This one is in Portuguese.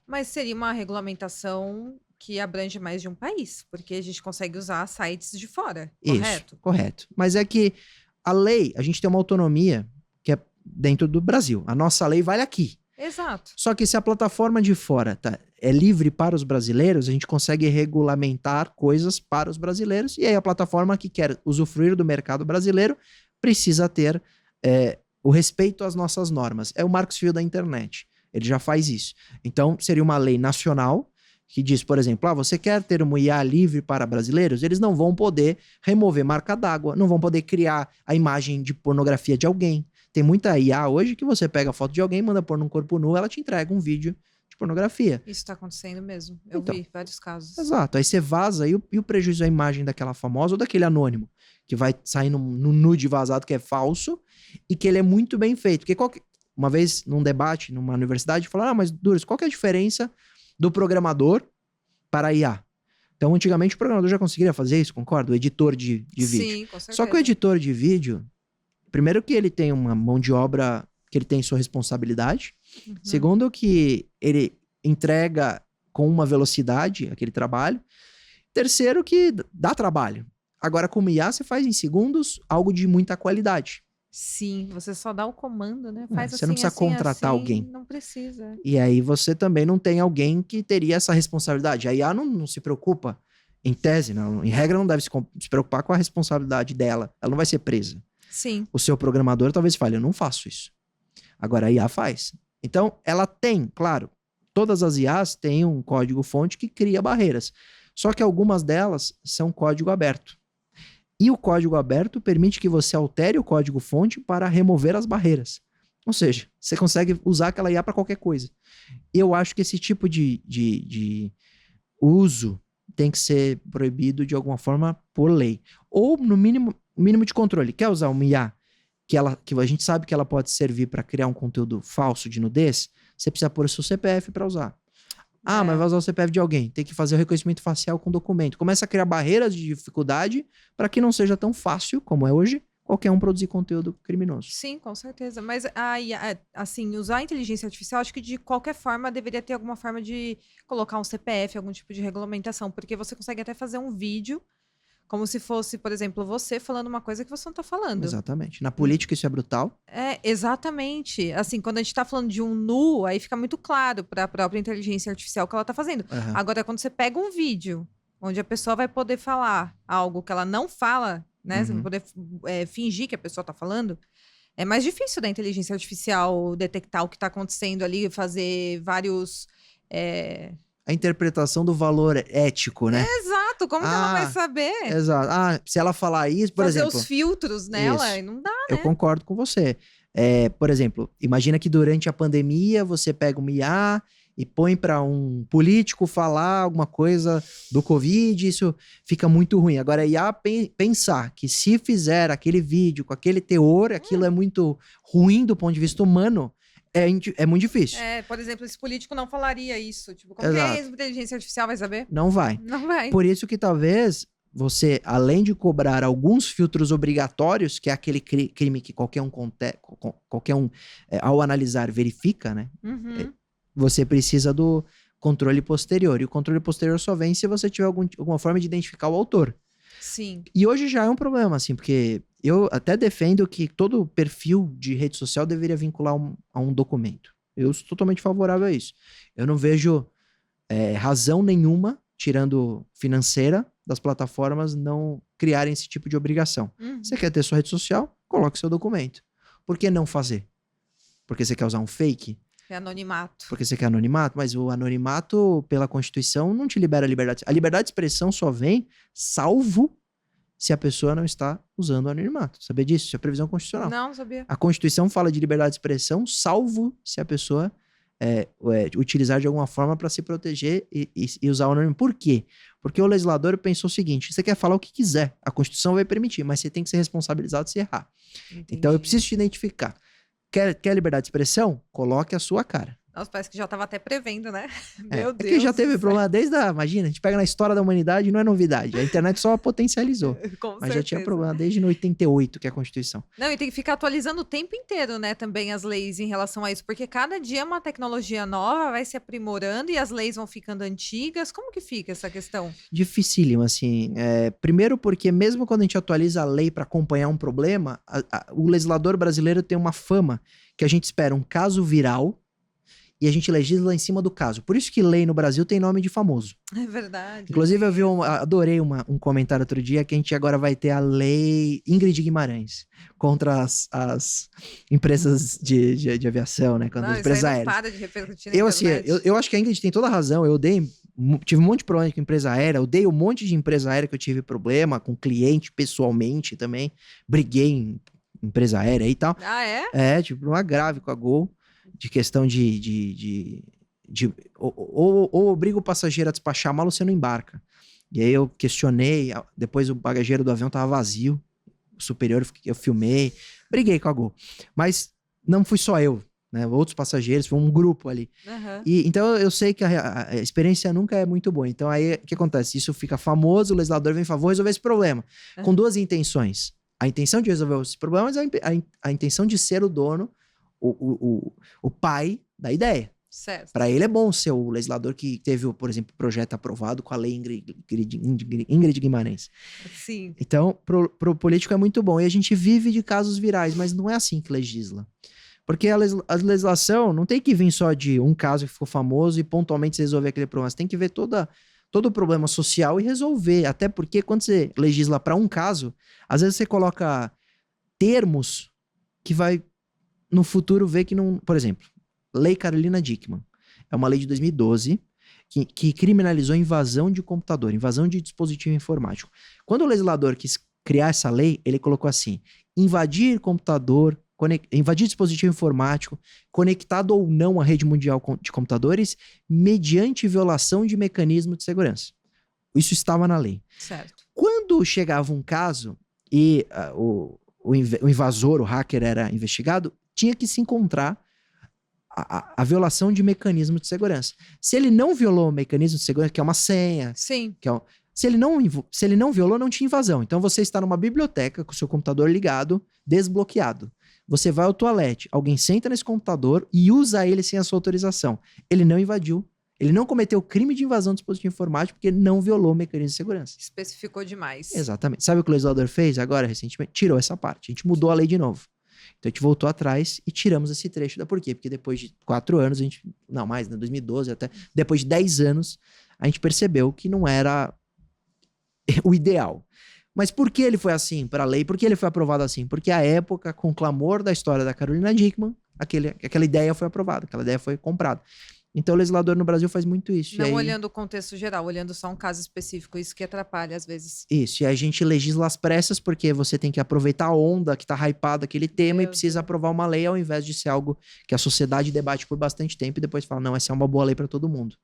Mas seria uma regulamentação que abrange mais de um país, porque a gente consegue usar sites de fora, Isso, correto? correto. Mas é que a lei, a gente tem uma autonomia que é dentro do Brasil. A nossa lei vale aqui. Exato. Só que se a plataforma de fora é livre para os brasileiros, a gente consegue regulamentar coisas para os brasileiros. E aí a plataforma que quer usufruir do mercado brasileiro precisa ter o respeito às nossas normas. É o Marco Civil da internet. Ele já faz isso. Então, seria uma lei nacional que diz, por exemplo, você quer ter uma IA livre para brasileiros? Eles não vão poder remover marca d'água, não vão poder criar a imagem de pornografia de alguém. Tem muita IA hoje que você pega a foto de alguém, manda pôr num corpo nu, ela te entrega um vídeo de pornografia. Isso tá acontecendo mesmo. Eu Então, vi vários casos. Exato. Aí você vaza e o prejuízo à imagem daquela famosa ou daquele anônimo, que vai sair no nude vazado que é falso e que ele é muito bem feito. Porque uma vez, num debate, numa universidade, falaram, mas Duras, qual que é a diferença do programador para a IA? Então, antigamente, o programador já conseguiria fazer isso, concorda? O editor de vídeo. Sim, com certeza. Só que o editor de vídeo, primeiro que ele tem uma mão de obra, que ele tem sua responsabilidade. Segundo que ele entrega com uma velocidade aquele trabalho. Terceiro que dá trabalho. Agora, com o IA, você faz em segundos algo de muita qualidade. Sim, você só dá o comando, né? Faz Você assim, não precisa assim, contratar assim, alguém. não precisa. E aí você também não tem alguém que teria essa responsabilidade. A IA não se preocupa, em tese, não, em regra não deve se preocupar com a responsabilidade dela. Ela não vai ser presa. Sim. O seu programador talvez fale, eu não faço isso. Agora a IA faz. Então, ela tem, claro, todas as IAs têm um código-fonte que cria barreiras. Só que algumas delas são código aberto. E o código aberto permite que você altere o código-fonte para remover as barreiras. Ou seja, você consegue usar aquela IA para qualquer coisa. Eu acho que esse tipo de uso tem que ser proibido de alguma forma por lei. Ou, no mínimo de controle. Quer usar uma IA que a gente sabe que ela pode servir para criar um conteúdo falso de nudez? Você precisa pôr o seu CPF para usar. Mas vai usar o CPF de alguém. Tem que fazer o reconhecimento facial com documento. Começa a criar barreiras de dificuldade para que não seja tão fácil, como é hoje, qualquer um produzir conteúdo criminoso. Sim, com certeza. Mas, assim, usar a inteligência artificial, acho que de qualquer forma deveria ter alguma forma de colocar um CPF, algum tipo de regulamentação, porque você consegue até fazer um vídeo como se fosse, por exemplo, você falando uma coisa que você não tá falando. Exatamente. Na política isso é brutal. Exatamente. Assim, quando a gente tá falando de um nu, aí fica muito claro para a própria inteligência artificial o que ela tá fazendo. Uhum. Agora, quando você pega um vídeo onde a pessoa vai poder falar algo que ela não fala, né? Você vai poder fingir que a pessoa tá falando. É mais difícil da inteligência artificial detectar o que tá acontecendo ali, fazer vários... A interpretação do valor ético, né? Exato, como que ela vai saber? Exato. Se ela falar isso, por exemplo... Fazer os filtros nela, não dá, né? Eu concordo com você. Por exemplo, imagina que durante a pandemia você pega uma IA e põe para um político falar alguma coisa do Covid, isso fica muito ruim. Agora, a IA pensar que se fizer aquele vídeo com aquele teor, aquilo é muito ruim do ponto de vista humano, é muito difícil. Por exemplo, esse político não falaria isso. Tipo, como que a inteligência artificial vai saber? Não vai. Não vai. Por isso que talvez você, além de cobrar alguns filtros obrigatórios, que é aquele crime que qualquer um ao analisar, verifica, né? Você precisa do controle posterior. E o controle posterior só vem se você tiver alguma forma de identificar o autor. Sim. E hoje já é um problema, assim, porque eu até defendo que todo perfil de rede social deveria vincular a um documento. Eu sou totalmente favorável a isso. Eu não vejo razão nenhuma, tirando financeira, das plataformas não criarem esse tipo de obrigação. Você quer ter sua rede social? Coloque seu documento. Por que não fazer? Porque você quer usar um fake? É anonimato. Porque você quer anonimato? Mas o anonimato, pela Constituição, não te libera a liberdade. A liberdade de expressão só vem salvo se a pessoa não está usando o anonimato. Sabia disso? Isso é previsão constitucional. Não sabia. A Constituição fala de liberdade de expressão salvo se a pessoa utilizar de alguma forma para se proteger e usar o anônimo. Por quê? Porque o legislador pensou o seguinte: você quer falar o que quiser, a Constituição vai permitir, mas você tem que ser responsabilizado se errar. Entendi. Então eu preciso te identificar. Quer liberdade de expressão? Coloque a sua cara. Nossa, parece que já estava até prevendo, né? É, Meu é que já Deus teve do céu. problema desde a... Imagina, a gente pega na história da humanidade e não é novidade. A internet só potencializou. Com Mas já tinha certeza. problema desde 88, que é a Constituição. Não, e tem que ficar atualizando o tempo inteiro, né, também as leis em relação a isso, porque cada dia uma tecnologia nova vai se aprimorando e as leis vão ficando antigas. Como que fica essa questão? Dificílimo, assim. Primeiro porque mesmo quando a gente atualiza a lei para acompanhar um problema, o legislador brasileiro tem uma fama que a gente espera um caso viral e a gente legisla em cima do caso. Por isso que lei no Brasil tem nome de famoso. É verdade. Inclusive, adorei um comentário outro dia que a gente agora vai ter a lei Ingrid Guimarães contra as empresas de aviação, né? Contra Não, as isso aí empresas não aéreas. para de repercutir na Eu, assim, internet. eu acho que a Ingrid tem toda a razão. Tive um monte de problema com empresa aérea. Eu dei um monte de empresa aérea que eu tive problema com cliente pessoalmente também. Briguei em empresa aérea e tal. Ah, é? Tipo, uma grave com a Gol, de questão ou obriga o passageiro a despachar a mala ou você não embarca. E aí eu questionei, depois o bagageiro do avião tava vazio, o superior eu filmei, briguei com a Gol. Mas não fui só eu, né? Outros passageiros, foi um grupo ali. Aham. Então eu sei que a experiência nunca é muito boa. Então aí o que acontece? Isso fica famoso, o legislador vem e fala, vou resolver esse problema. Com duas intenções. A intenção de resolver esse problema, mas a intenção de ser o dono, o pai da ideia. Certo. Para ele é bom ser o legislador que teve, por exemplo, o projeto aprovado com a lei Ingrid Guimarães. Sim. Então, pro político é muito bom. E a gente vive de casos virais, mas não é assim que legisla. Porque a legislação não tem que vir só de um caso que ficou famoso e pontualmente resolver aquele problema. Você tem que ver todo o problema social e resolver. Até porque quando você legisla para um caso, às vezes você coloca termos que vai no futuro ver que não... Por exemplo, Lei Carolina Dickmann. É uma lei de 2012 que criminalizou invasão de computador, invasão de dispositivo informático. Quando o legislador quis criar essa lei, ele colocou assim: invadir computador, invadir dispositivo informático, conectado ou não à rede mundial de computadores, mediante violação de mecanismo de segurança. Isso estava na lei. Certo. Quando chegava um caso e o invasor, o hacker era investigado, tinha que se encontrar a violação de mecanismo de segurança. Se ele não violou o mecanismo de segurança, que é uma senha, Sim. se ele não violou, não tinha invasão. Então você está numa biblioteca com o seu computador ligado, desbloqueado. Você vai ao toalete, alguém senta nesse computador e usa ele sem a sua autorização. Ele não invadiu. Ele não cometeu crime de invasão do dispositivo informático porque ele não violou o mecanismo de segurança. Especificou demais. Exatamente. Sabe o que o legislador fez agora, recentemente? Tirou essa parte. A gente mudou a lei de novo. Então a gente voltou atrás e tiramos esse trecho. Por quê? Porque depois de 4 anos, não mais, né, 2012 até, depois de 10 anos, a gente percebeu que não era o ideal. Mas por que ele foi assim para a lei? Por que ele foi aprovado assim? Porque à época, com o clamor da história da Carolina Dickmann, aquela ideia foi aprovada, aquela ideia foi comprada. Então o legislador no Brasil faz muito isso. Não olhando o contexto geral, olhando só um caso específico, isso que atrapalha às vezes. Isso, e a gente legisla às pressas porque você tem que aproveitar a onda que tá hypada aquele tema e precisa aprovar uma lei ao invés de ser algo que a sociedade debate por bastante tempo e depois fala, não, essa é uma boa lei para todo mundo.